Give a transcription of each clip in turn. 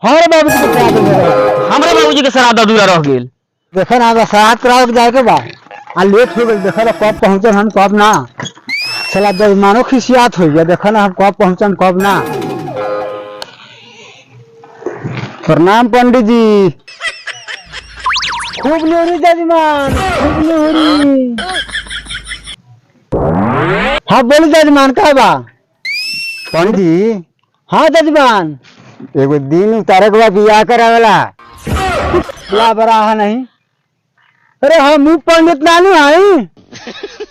हमारे बाबूजी के श्राद्ध हो हमारे बाबूजी के श्राद्ध अधूरा रह गेल। देखो ना अब श्राद्ध कराओ के जाए के बा आ लेट हो गई। देखो ना कब पहुंचे हम कब ना चला जजमानो खिसियात हो गया। देखो ना हम कब पहुंचन कब ना। प्रणाम पंडित जी। खूब लोरी जजमान खूब लोरी। हाँ बोली जजमान का बा पंडित जी। हाँ जजमान एगो दिन उतारे के बाद बियाह करावेला ला बराहा नहीं। अरे हम पंडित नानू आई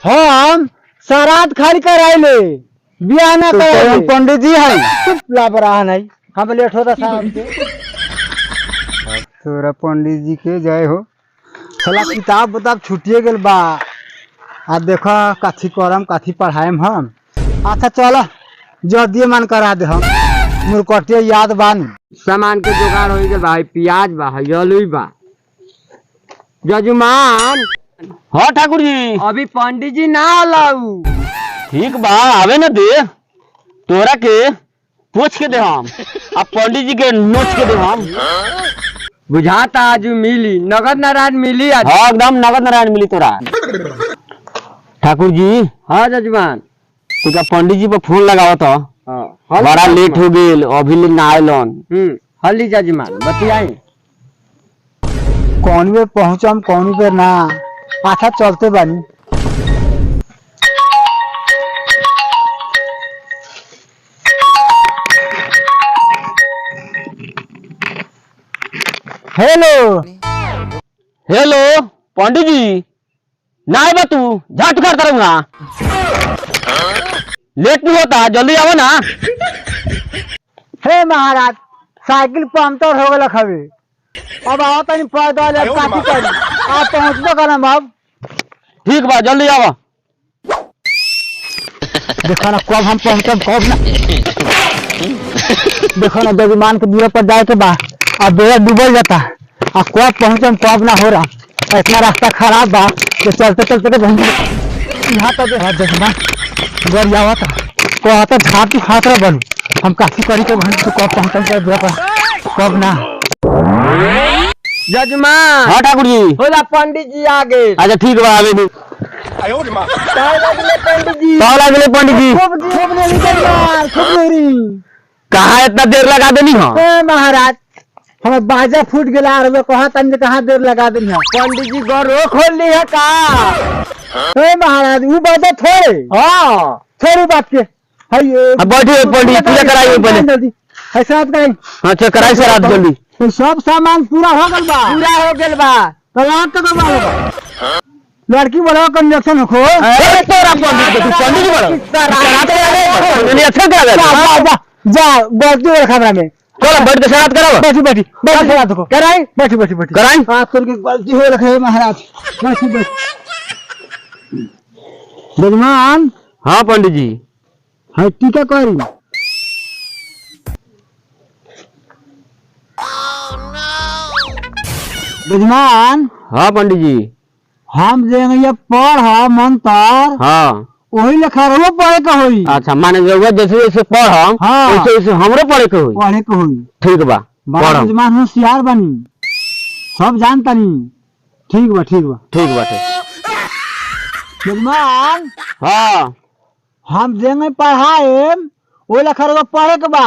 हम श्राद्ध खाली कराइले बियाह ना कराइले। पंडित जी है ला बराहा नहीं हम लेट होता शाम के। तोरा पंडित जी के जय हो। साला किताब बताब छुटिए गेल बा। आ देखो कथी करम कथी पढ़ाएम हम। अच्छा चलो जल्दी मन करा दे हम मुरकटिया याद बानी। सामान के जुगाड़ हो गए भाई। प्याज बा आलू बा। जजमान हाँ ठाकुर जी अभी पंडित जी ना लाऊ। ठीक बा आवे न दे। तोरा के पूछ के दे हम अब पंडित जी के नोच के दे हम। बुझाता आज मिली नगद नारायण मिली आज। हाँ एकदम नगद नारायण मिली तोरा। ठाकुर जी हाँ जजमान तुका पंडित जी पर फोन लगाओ तो हाँ बड़ा लेट हो गेल अभी ले ना आयलन। हल्दी जजमान बतियाई कौन पे पहुंचम कौन पे ना। अच्छा चलते बानी। हेलो हेलो पंडित जी ना आए बा तू झट कर करूंगा। लेट नहीं होता जल्दी आओ ना। हे महाराज साइकिल पंक्चर हो गया खबे अब आओ तनी पैदल अब काफी करी आप पहुंचबो करम अब। ठीक बा जल्दी आओ। देखो ना कब हम पहुंचब कब ना। देखो ना जजमान के दूर पर जाए के बा अब बेड़ा डूबल जाता आ कब पहुंचम कब ना हो रहा। इतना रास्ता खराब बा कि चलते चलते के यहाँ तक जजमान घर जावा था कहता झाँपी हाथ रहा बनू हम काफी करी के तो कब पहुंचम के दूर पर कब ना। जजमान हाँ ठाकुर जी होला पंडित जी आ गए। अच्छा ठीक बा आवे पंडित जी पंडित जी कहाँ इतना देर लगा देनी हो। महाराज हमें बाजा फूट गया और कहा तन कहाँ देर लगा देनी है। पंडित जी गौरव खोल ली है का। महाराज वो बाजा थोड़े हाँ थोड़ी बात के बैठिए पंडित जी पूजा कराइए पहले जल्दी ऐसा कराई। अच्छा कराई श्राद्ध जल्दी। तो सब सामान पूरा हो गल बा पूरा हो गया बा। तो रात तक बा लड़की बड़ा कंजक्शन हो तोरा पंडित जी बड़ा अच्छा जा जा गलती हो खबरा में चलो बैठ के श्राद्ध कराओ। बैठी बैठी बैठी श्राद्ध को कराई बैठी बैठी बैठी कराई। आप करके गलती हो रखे महाराज बैठी बैठी। जजमान हाँ पंडित जी हाँ टीका करी। जजमान हाँ पंडित जी हम जे पढ़ मंत्र हाँ वही लेखा रहो पढ़े के होई। अच्छा माने जरूरत जैसे जैसे पढ़ हाँ। वैसे वैसे हमरो पढ़े के होई। पढ़े के होई ठीक बा बड़ा जजमान होशियार बनी सब जानता नहीं। ठीक बा ठीक बा ठीक बा ठीक। जजमान हाँ हम जेंगे पढ़ाए वो लेखा रहो पढ़े के बा।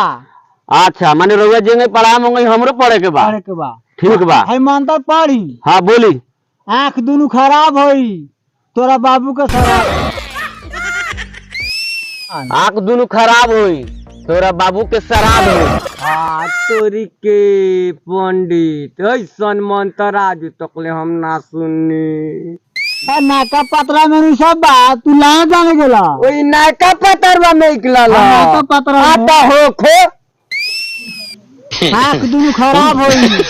अच्छा माने रउआ जेंगे पढ़ा मंगे हमरो पढ़े के बा। पढ़े के बा ठीक बा। है मंत्र पढ़ी हाँ बोली। आँख दोनों खराब होई तोरा बाबू के शराब। आँख दोनों खराब हुई तोरा बाबू के शराब हो। हाँ तोरी के पंडित ऐसन मंत्र आज तकले हम ना सुननी। नाका पतरा में सब बात तू ला जाने गेला ओई नाका पतरवा में निकला नाका पतरा आता हो खो। आँख दोनों खराब होई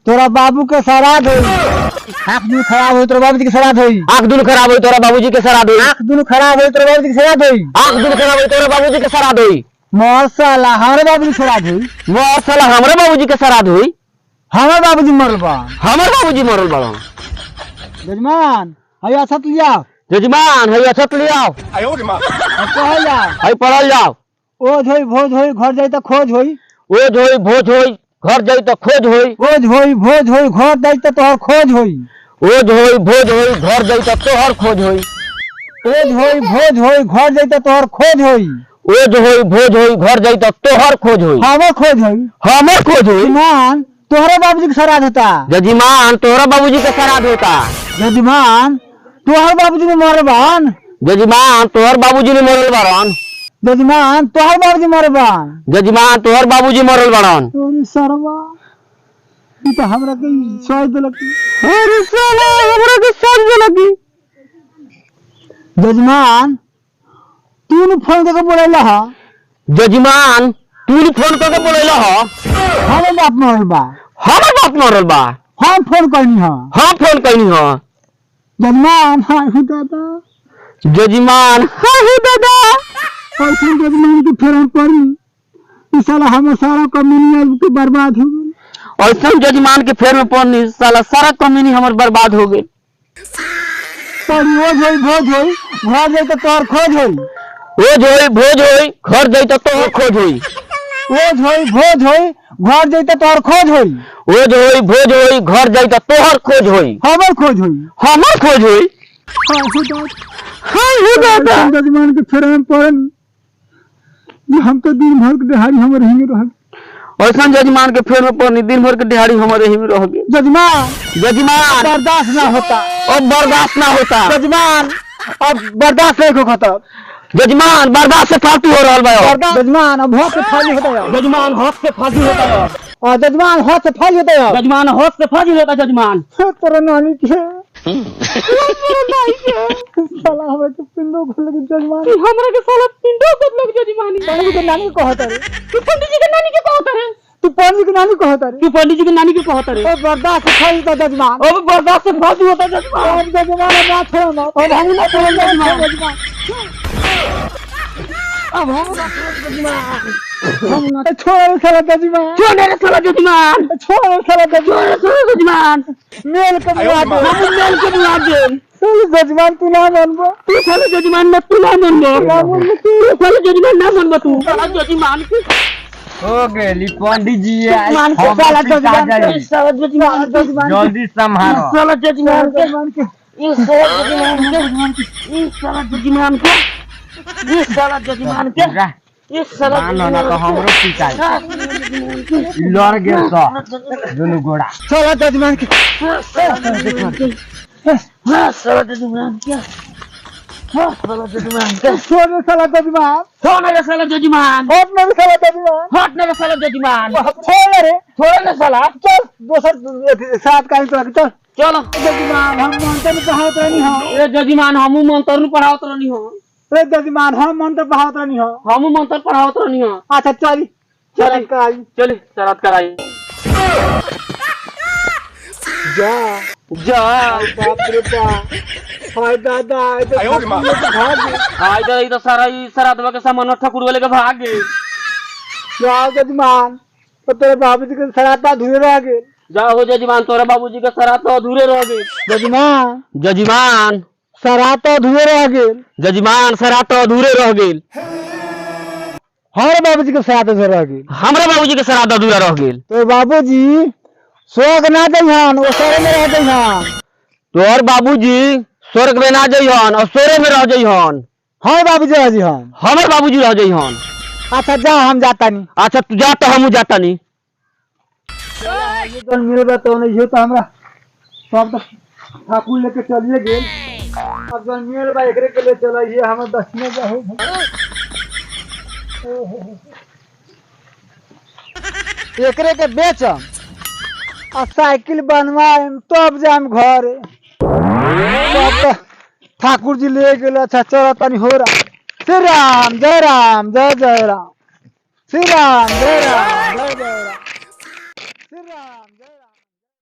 तोरा बाबू के श्राद्ध होई। आँख दोनों खराब होई तोरा बाबूजी के श्राद्ध होई। आँख दोनों खराब हुई तोरा बाबूजी के श्राद्ध हुई। आँख दोनों खराब होई तोरा बाबूजी के श्राद्ध होई। आँख दोनों खराब हुई तोरा बाबूजी के श्राद्ध हुई। माशाल्लाह हमारे बाबूजी के श्राद्ध होई। वो साला हमरे बाबूजी के श्राद्ध हुई। हमारे बाबूजी मरल बा। हमर बाबूजी मरल बड़ा। जजमान हया छत लिया जजमान है अच्छा ले आओ। कह जा है पढ़ल जाओ। ओझ होई भोज होई घर जाई त खोज होई। ओझ होई भोज होई घर जाई तो खोज होई। खोज होई भोज होई घर जाई तो तोहर खोज होई। ओज होई भोज होई घर जाई तो तोहर खोज होई। ओज होई भोज होई घर जाई तो तोहर खोज होई। ओज होई भोज होई घर जाई तो तोहर खोज होई। हमर खोज होई। हमर खोज होई। जजमान तोहरे बाबूजी के श्राद्ध होता। जजमान तोहरा बाबूजी के श्राद्ध होता। जजमान तोहर बाबूजी ने मरल बान। जजमान तोहर बाबूजी ने मरल बाड़न। जजमान तोहर बाबूजी मरल बान। जजमान तोहर बाबूजी मरल बाड़न। तोरी सरवा ई तो हमरा के स्वाद देलक। अरे साला हमरा के स्वाद देलक। जजमान तू ने फोन करके बोलैला हा। जजमान तू ने फोन करके बोलैला हा। हमर बाप मरल बा। हमर बाप मरल बा। हम फोन करनी हा। हाँ फोन कैनी हा। जजमान हाय हो दादा। जजमान हाँ हो दादा। ऐसे जजमान के फेर हम पड़ी। ई साला हमर सारा कम्युनिटी के बर्बाद हो गई। ऐसा जजमान के फेर में पड़नी साला सारा कम्युनिटी हमर बर्बाद हो गई। पड़ी ओज होई भोज होई घर जाई तो तोहर खोज होई। ओज होई भोज होई घर जाई तो तोहर खोज होई। ओज होई भोज होई घर जाई तो तोहर खोज होई। ओज होई भोज होई घर जाई तो तोहर खोज होई। हमर खोज होई। हमर खोज होई। हाय हो दादा। हाय हो दादा। जजमान के फेर में पड़नी। ये हम तो दिन भर के दिहाड़ी हमर हिंगे रह। ऐसा जजमान के फेर में पड़नी दिन भर के दिहाड़ी हमारे ही में रह गई। जजमान जजमान बर्दाश्त ना होता। अब बर्दाश्त ना होता। जजमान अब बर्दाश्त नहीं होता। जजमान बर्दाश्त से फालतू हो रहा है। जजमान अब हाथ से फाली होता है। जजमान हाथ से फाजी होता है। और जजमान हाथ से फाली होता है। जजमान हाथ से फाजी होता जजमान। तेरा नानी के साला हमें तो पिंडो खोल लगे जजमान। हमरा के साला पिंडो कब लग जजमानी। पंडित के नानी को कहता रे। तू पंडित जी के नानी के कहता रे। तू पंडित के नानी को कहता रे। तू पंडित जी के नानी के कहता रे। और बर्दाश्त से फाली होता जजमान। अब बर्दाश्त से फाजी होता जजमान। अब जजमान अब बात छोड़ो ना। अब हम ना छोड़ो जजमान। अब हम ना छोड़ो जजमान। हम ना छोड़ साला जजमान। छोड़ रे साला जजमान। छोड़ साला जजमान। छोड़ जजमान। मेल के बुला दे। हम मेल के बुला दे। साला जजमान तू ना मानबो। तू साला जजमान ना तू ना मानबो। तू साला जजमान ना मानबो तू। साला जजमान के हो गेली पंडित जी जजमान के साला जजमान। साला जजमान जल्दी संभालो। साला जजमान के जजमान के ये साला जजमान के ये साला जजमान के ये साला जजमान के ये साला मानो ना तो हमरो पिटाई लड़ गेल तो दुनु गोड़ा। साला जजमान के हाँ साला जजमान के हाँ साला जजमान के छोड़ साला जजमान। छोड़ रे साला जजमान। हट ना साला जजमान। हट ना रे साला जजमान। छोड़ रे। छोड़ ना साला। चल दोसर साथ का चल चल। चलो जजमान हम मंत्र में बहावत रहनी हो। ए जजमान हमू मंत्र पढ़ावत रहनी हो। रे जजमान हम मंत्र बहावत रहनी हो। हमू मंत्र पढ़ावत रहनी हो। अच्छा चल चल काई चली शराब कराई। जा जा बाप रे बाप। हाय दादा ये तो भाग आज तो तो सारा ई शराब के सामान ठकुर वाले के भाग गए। जा जजमान तो तेरे बाबूजी के सराता धुए रह गए। जाओ जजमान तोरा बाबूजी के शराब तो अधूरे रह गए। जजमान जजमान सराता धुए रह गए। जजमान शराब तो अधूरे रह गए। हमारे बाबूजी के सराता धुए रह गए। हमरा बाबूजी के शराब अधूरा रह गए। तो बाबूजी स्वर्ग ना दइहन वो सरे में रह दइहन। तोहर बाबूजी स्वर्ग में ना जइहन और सोरे में रह जइहन। हाँ बाबूजी रह जइहन। हमर बाबूजी रह जइहन। अच्छा जा हम जाता नहीं। अच्छा तू जा तो हमू जाता नहीं। तो मिलबा तो नहीं है तो हमरा सब तो ठाकुर लेके चलिए गेल। अब जन मिलबा एकरे के लिए चलाइए हम दक्षिण जाए। एकरे के बेचम आ साइकिल बनवाएम तब जाम घर। तब तो ठाकुर जी ले गेल। अच्छा चलो तनी हो रहा। श्री राम जय जय राम। श्री राम जय राम जय जय राम।